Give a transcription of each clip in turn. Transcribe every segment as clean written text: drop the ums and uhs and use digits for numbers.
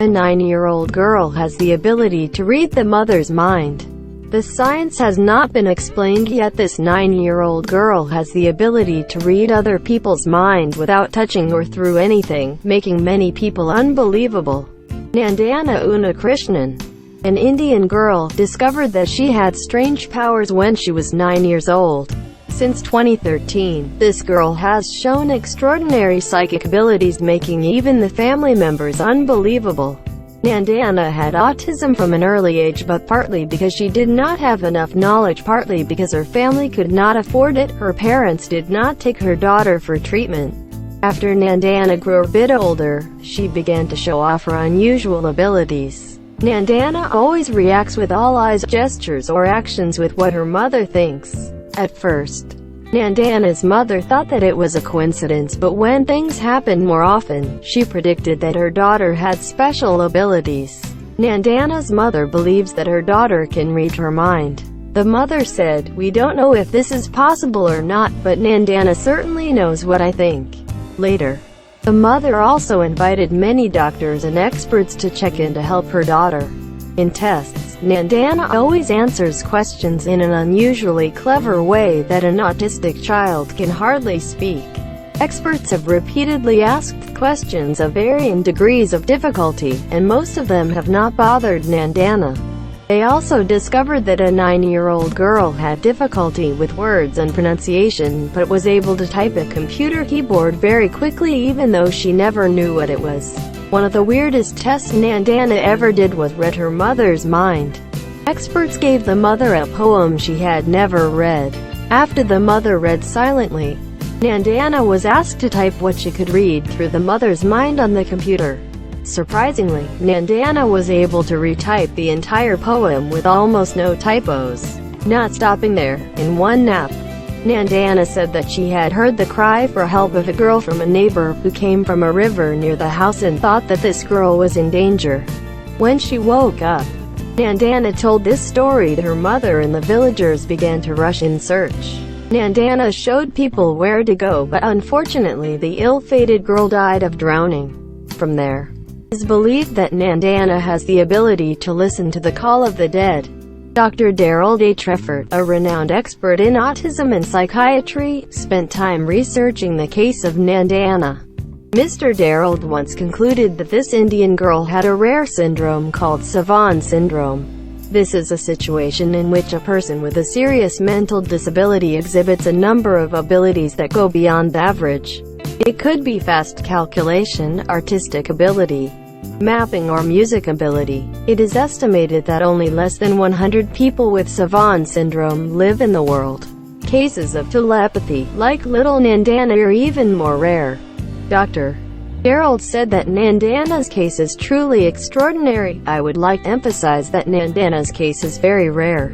A 9-year-old girl has the ability to read the mother's mind. The science has not been explained yet. This 9-year-old girl has the ability to read other people's mind without touching or through anything, making many people unbelievable. Nandana Unnikrishnan, an Indian girl, discovered that she had strange powers when she was 9 years old. Since 2013, this girl has shown extraordinary psychic abilities, making even the family members unbelievable. Nandana had autism from an early age, but partly because she did not have enough knowledge, partly because her family could not afford it. Her parents did not take her daughter for treatment. After Nandana grew a bit older, she began to show off her unusual abilities. Nandana always reacts with all eyes, gestures, or actions with what her mother thinks. At first, Nandana's mother thought that it was a coincidence, but when things happened more often, she predicted that her daughter had special abilities. Nandana's mother believes that her daughter can read her mind. The mother said, "We don't know if this is possible or not, but Nandana certainly knows what I think." Later, the mother also invited many doctors and experts to check in to help her daughter. In tests, Nandana always answers questions in an unusually clever way that an autistic child can hardly speak. Experts have repeatedly asked questions of varying degrees of difficulty, and most of them have not bothered Nandana. They also discovered that a 9-year-old girl had difficulty with words and pronunciation, but was able to type a computer keyboard very quickly even though she never knew what it was. One of the weirdest tests Nandana ever did was read her mother's mind. Experts gave the mother a poem she had never read. After the mother read silently, Nandana was asked to type what she could read through the mother's mind on the computer. Surprisingly, Nandana was able to retype the entire poem with almost no typos. Not stopping there, in one nap, Nandana said that she had heard the cry for help of a girl from a neighbor who came from a river near the house and thought that this girl was in danger. When she woke up, Nandana told this story to her mother and the villagers began to rush in search. Nandana showed people where to go, but unfortunately the ill-fated girl died of drowning. From there, it is believed that Nandana has the ability to listen to the call of the dead. Dr. Daryl A. Treffert, a renowned expert in autism and psychiatry, spent time researching the case of Nandana. Mr. Daryl once concluded that this Indian girl had a rare syndrome called Savant syndrome. This is a situation in which a person with a serious mental disability exhibits a number of abilities that go beyond the average. It could be fast calculation, artistic ability, mapping, or music ability. It is estimated that only less than 100 people with Savant syndrome live in the world. Cases of telepathy, like little Nandana, are even more rare. Dr. Gerald said that Nandana's case is truly extraordinary. I would like to emphasize that Nandana's case is very rare.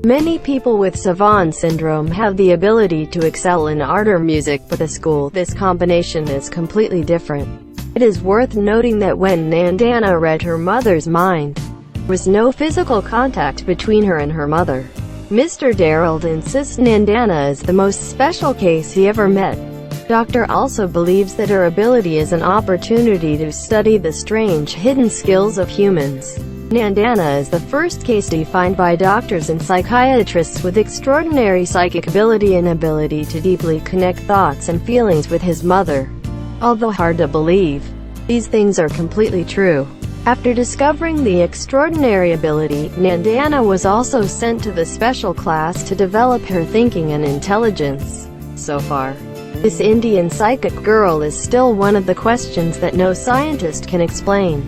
Many people with Savant syndrome have the ability to excel in art or music, but at school, this combination is completely different. It is worth noting that when Nandana read her mother's mind, there was no physical contact between her and her mother. Mr. Daryl insists Nandana is the most special case he ever met. Doctor also believes that her ability is an opportunity to study the strange, hidden skills of humans. Nandana is the first case defined by doctors and psychiatrists with extraordinary psychic ability and ability to deeply connect thoughts and feelings with his mother. Although hard to believe, these things are completely true. After discovering the extraordinary ability, Nandana was also sent to the special class to develop her thinking and intelligence. So far, this Indian psychic girl is still one of the questions that no scientist can explain.